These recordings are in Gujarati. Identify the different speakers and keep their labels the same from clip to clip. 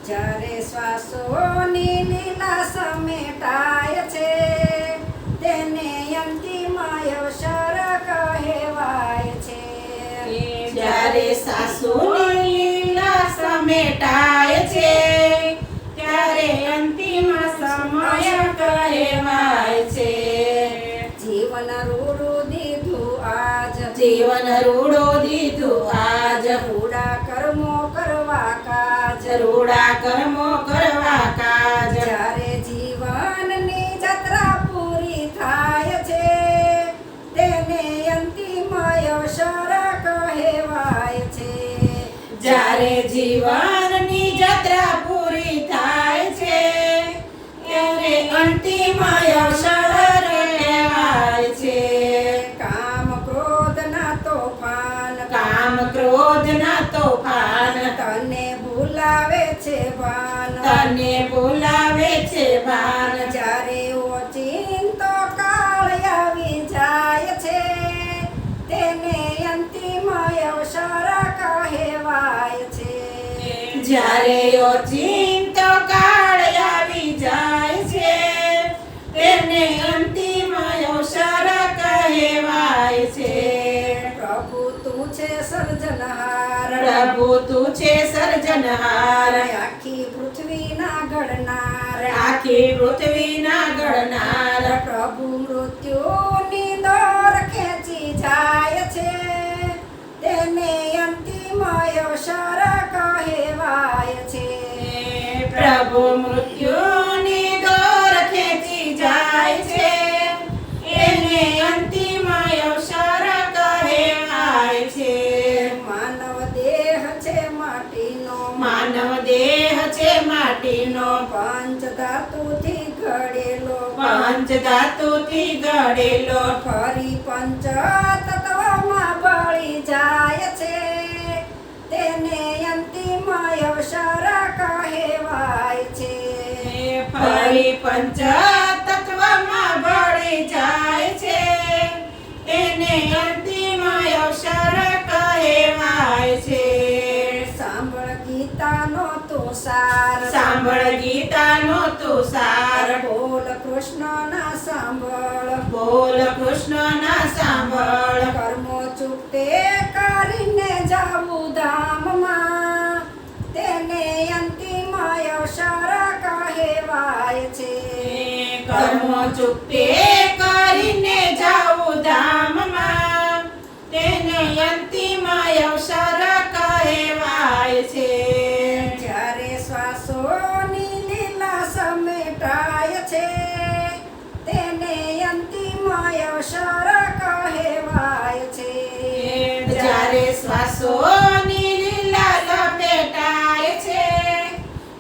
Speaker 1: જ્યારે શ્વાસોની લીલા સમેટાય છે તેને અંતિમ અવસર કહેવાય છે.
Speaker 2: જ્યારે સાસુની લીલા સમેટાય છે ત્યારે અંતિમ સમય કહેવાય છે.
Speaker 1: જીવન રૂડું દીધું આજ,
Speaker 2: જીવન રૂડો દીધું આજ,
Speaker 1: રૂડા કર્મો કરવા કાજ,
Speaker 2: રૂડા કર્મો કરવા કાજ.
Speaker 1: જ્યારે જીવનની જત્રા પૂરી થાય છે તેને અંતિમ અવસર કહેવાય છે.
Speaker 2: જ્યારે જીવનની જત્રા પૂરી થાય છે ત્યારે અંતિમ અવસર કહેવાય છે.
Speaker 1: કામ ક્રોધ ના તોફાન,
Speaker 2: કામ ક્રોધ ના તોફાન
Speaker 1: તને ભૂલાવે છે ભાન,
Speaker 2: તને બોલાવે છે ભાન.
Speaker 1: જ્યારે ઓચિંતો કાળ આવી જાય છે તેને અંતિમ અવસર કહેવાય છે.
Speaker 2: જ્યારે ઓચિંતો કાળ આવી જાય છે તેને અંતિમ અવસર કહેવાય છે.
Speaker 1: પ્રભુ તું છે સર્જનહાર,
Speaker 2: પ્રભુ તું છે સર્જનહાર,
Speaker 1: આખી પૃથ્વીના ઘડનાર,
Speaker 2: આખી પૃથ્વીના ઘડનાર.
Speaker 1: પ્રભુ મૃત્યુની દોર ખેંચી જાય છે તેને અંતિમ અવસર કહેવાય છે.
Speaker 2: પ્રભુ મૃત્યુની દોર ખેંચી જાય છે એને અંતિમ અવસર કહેવાય છે.
Speaker 1: માનવ દેહ છે માટીનો,
Speaker 2: માનવ દેહ છે માટીનો,
Speaker 1: પંચ ધાતુથી ઘડેલો,
Speaker 2: પંચ ધાતુથી ઘડેલો.
Speaker 1: ફરી પંચ તત્વમાં ભળી જાય છે તેને અંતિમ અવસર કહેવાય છે.
Speaker 2: ફરી પંચ તત્વમાં ભળી જાય છે એને અંતિમ અવસર કહેવાય છે.
Speaker 1: સાંભળ ગીતાનો તું સાર,
Speaker 2: સાંભળ ગીતાનો તું સાર,
Speaker 1: બોલ કૃષ્ણના સાંભળ,
Speaker 2: બોલ કૃષ્ણના સાંભળ.
Speaker 1: કર્મો ચૂકતે કરીને જાવું ધામમાં તેને અંતિમ અવસર કહેવાય છે.
Speaker 2: કર્મો ચૂકતે કરીને જાવું ધામમાં તેને અંતિમ અવસર કહેવાય છે.
Speaker 1: જ્યારે શ્વાસોની લીલા સમેટાય છે તેને અંતિમ અવસર કહેવાય છે.
Speaker 2: જ્યારે શ્વાસોની લીલા લપેટાય છે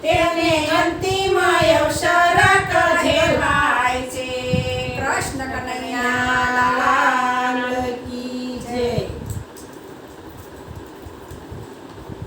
Speaker 2: તેને અંતિમ અવસર કહેવાય છે.
Speaker 1: કૃષ્ણ કનૈયા